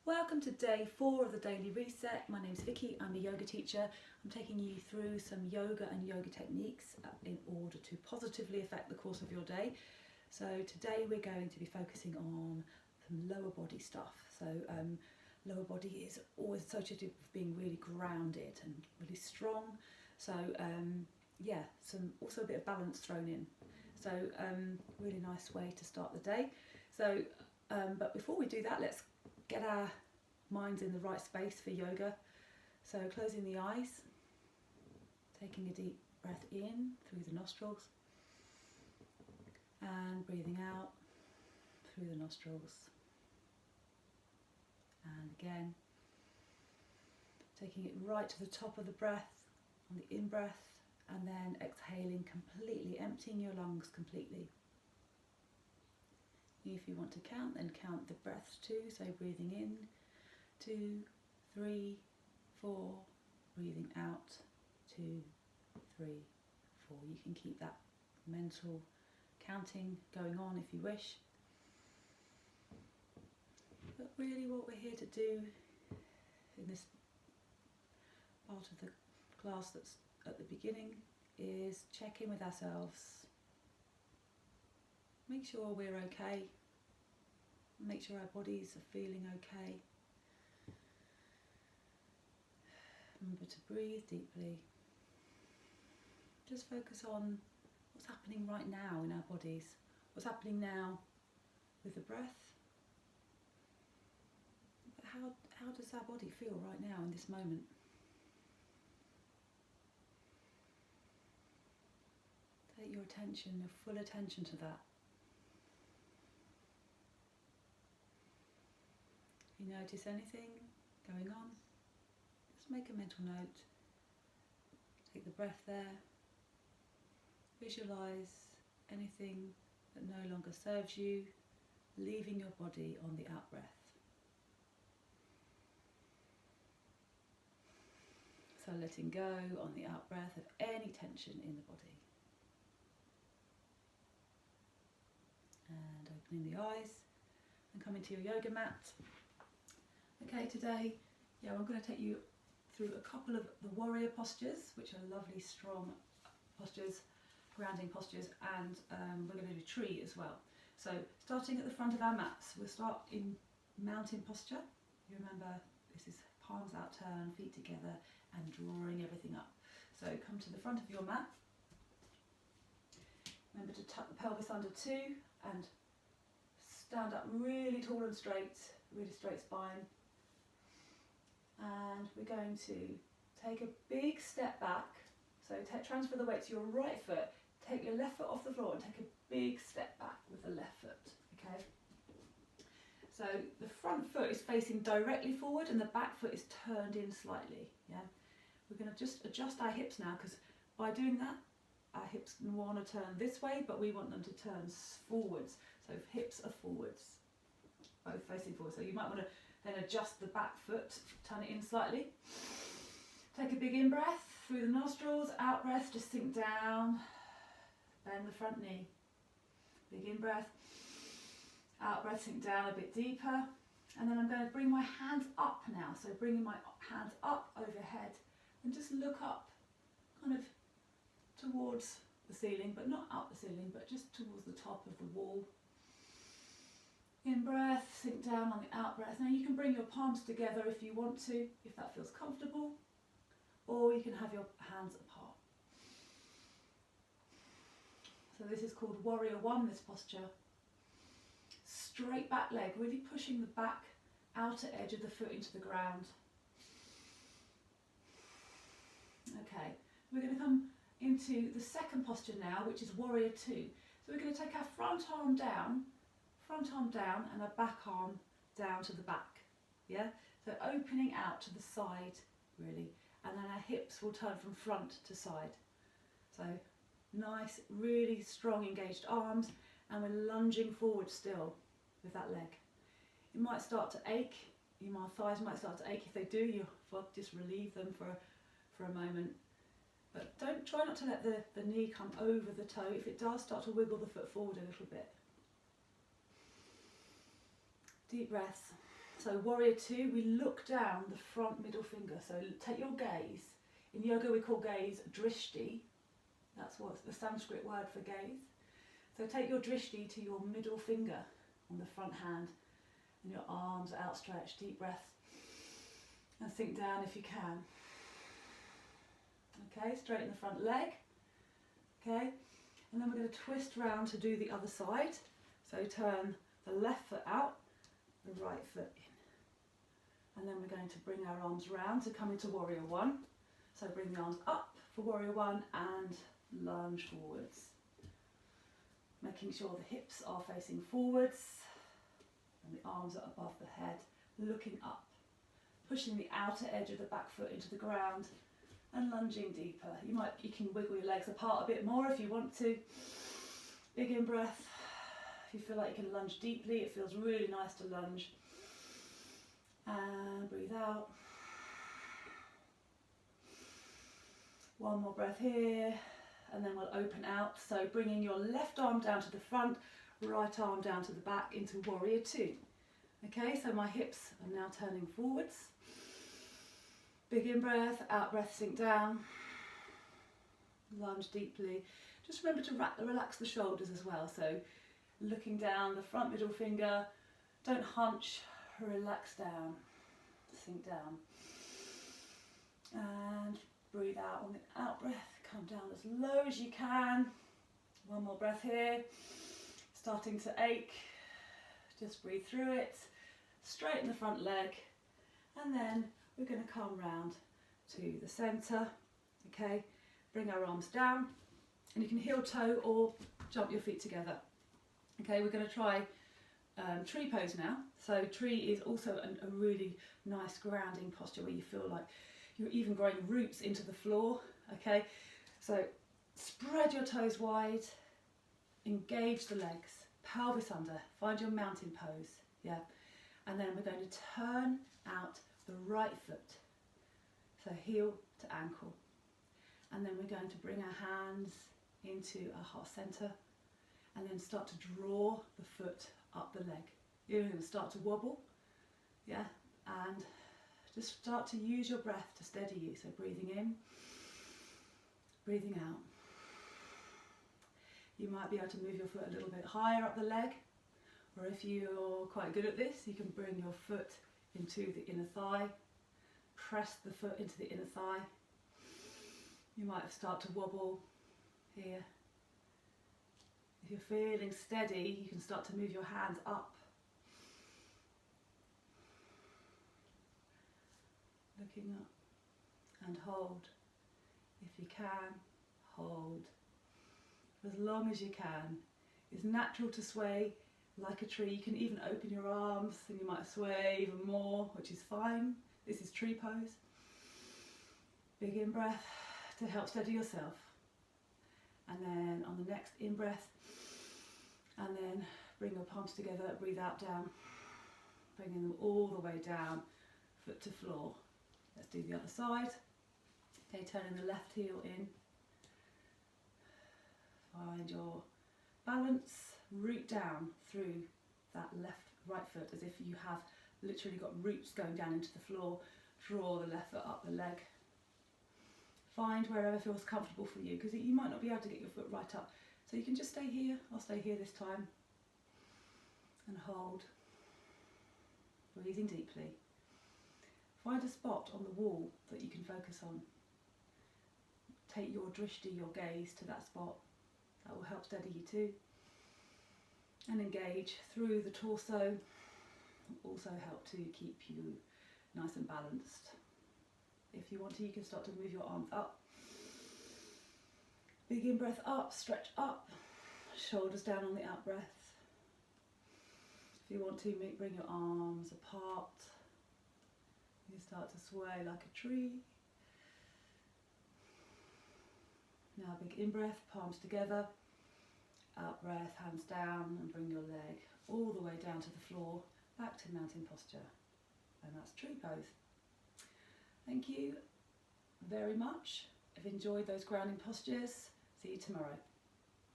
Welcome to day 4 of the Daily Reset. My name's Vicky, I'm a yoga teacher. I'm taking you through some yoga and yoga techniques in order to positively affect the course of your day. So today we're going to be focusing on some lower body stuff. So lower body is always associated with being really grounded and really strong. So also a bit of balance thrown in. So really nice way to start the day. So but before we do that, let's get our minds in the right space for yoga. So closing the eyes, taking a deep breath in through the nostrils and breathing out through the nostrils. And again, taking it right to the top of the breath on the in-breath, and then exhaling completely, emptying your lungs completely. If you want to count, then count the breaths too. So breathing in, 2, 3, 4, breathing out, 2, 3, 4. You can keep that mental counting going on if you wish. But really what we're here to do in this part of the class that's at the beginning is check in with ourselves. Make sure we're okay, make sure our bodies are feeling okay. Remember to breathe deeply. Just focus on what's happening right now in our bodies, what's happening now with the breath. But how does our body feel right now in this moment? Take your attention, your full attention to that. If you notice anything going on, just make a mental note. Take the breath there. Visualise anything that no longer serves you, leaving your body on the out breath. So letting go on the out breath of any tension in the body. And opening the eyes and coming to your yoga mat. Okay, today, I'm going to take you through a couple of the warrior postures, which are lovely, strong postures, grounding postures, and we're going to do tree as well. So starting at the front of our mats, we'll start in mountain posture. You remember, this is palms out, turn, feet together, and drawing everything up. So come to the front of your mat. Remember to tuck the pelvis under too, and stand up really tall and straight, really straight spine. And we're going to take a big step back. So transfer the weight to your right foot, take your left foot off the floor and take a big step back with the left foot, okay? So the front foot is facing directly forward and the back foot is turned in slightly, yeah? We're going to just adjust our hips now, because by doing that, our hips want to turn this way, but we want them to turn forwards. So hips are forwards, both facing forward. So you might want to then adjust the back foot, turn it in slightly. Take a big in-breath through the nostrils, out-breath, just sink down, bend the front knee. Big in-breath, out-breath, sink down a bit deeper. And then I'm going to bring my hands up now. So bringing my hands up overhead and just look up, kind of towards the ceiling, but not up the ceiling, but just towards the top of the wall. In-breath, sink down on the out-breath. Now you can bring your palms together if you want to, if that feels comfortable, or you can have your hands apart. So this is called Warrior One, this posture. Straight back leg, really pushing the back outer edge of the foot into the ground. Okay, we're going to come into the second posture now, which is Warrior Two. So we're going to take our front arm down and our back arm down to the back, yeah? So opening out to the side, really, and then our hips will turn from front to side. So nice, really strong engaged arms, and we're lunging forward still with that leg. It might start to ache, your thighs might start to ache. If they do, you just relieve them for a moment. But try not to let the knee come over the toe. If it does, start to wiggle the foot forward a little bit. Deep breaths. So warrior two, we look down the front middle finger. So take your gaze. In yoga we call gaze drishti. That's what's the Sanskrit word for gaze. So take your drishti to your middle finger on the front hand, and your arms outstretched. Deep breath, and sink down if you can. Okay, straighten the front leg. Okay, and then we're going to twist round to do the other side. So turn the left foot out, the right foot in. And then we're going to bring our arms round to come into warrior one. So bring the arms up for warrior one and lunge forwards. Making sure the hips are facing forwards and the arms are above the head, looking up. Pushing the outer edge of the back foot into the ground and lunging deeper. You can wiggle your legs apart a bit more if you want to. Big in breath. If you feel like you can lunge deeply, it feels really nice to lunge. And breathe out. One more breath here, and then we'll open out. So bringing your left arm down to the front, right arm down to the back into warrior two. Okay, so my hips are now turning forwards. Big in breath, out breath, sink down. Lunge deeply. Just remember to relax the shoulders as well. So looking down, the front middle finger, don't hunch, relax down, sink down. And breathe out on the out breath, come down as low as you can. One more breath here. Starting to ache, just breathe through it. Straighten the front leg, and then we're going to come round to the centre. Okay, bring our arms down, and you can heel toe or jump your feet together. Okay, we're going to try tree pose now. So tree is also a really nice grounding posture where you feel like you're even growing roots into the floor. Okay, so spread your toes wide, engage the legs, pelvis under, find your mountain pose. Yeah, and then we're going to turn out the right foot, so heel to ankle, and then we're going to bring our hands into our heart centre, and then start to draw the foot up the leg. You're going to start to wobble, yeah, and just start to use your breath to steady you. So breathing in, breathing out. You might be able to move your foot a little bit higher up the leg, or if you're quite good at this, you can bring your foot into the inner thigh, press the foot into the inner thigh. You might start to wobble here. If you're feeling steady, you can start to move your hands up. Looking up, and hold. If you can, hold. For as long as you can. It's natural to sway like a tree. You can even open your arms and you might sway even more, which is fine. This is tree pose. Big in breath to help steady yourself. And then on the next in breath, and then bring your palms together, breathe out, down, bringing them all the way down, foot to floor. Let's do the other side. Okay, turning the left heel in. Find your balance, root down through that right foot as if you have literally got roots going down into the floor. Draw the left foot up the leg. Find wherever feels comfortable for you, because you might not be able to get your foot right up. So you can just stay here. I'll stay here this time. And hold. Breathing deeply. Find a spot on the wall that you can focus on. Take your drishti, your gaze, to that spot. That will help steady you too. And engage through the torso. Also help to keep you nice and balanced. If you want to, you can start to move your arms up. Big in breath up, stretch up. Shoulders down on the out breath. If you want to, bring your arms apart. You start to sway like a tree. Now big in breath, palms together. Out breath, hands down, and bring your leg all the way down to the floor, back to mountain posture. And that's tree pose. Thank you very much. I've enjoyed those grounding postures. See you tomorrow.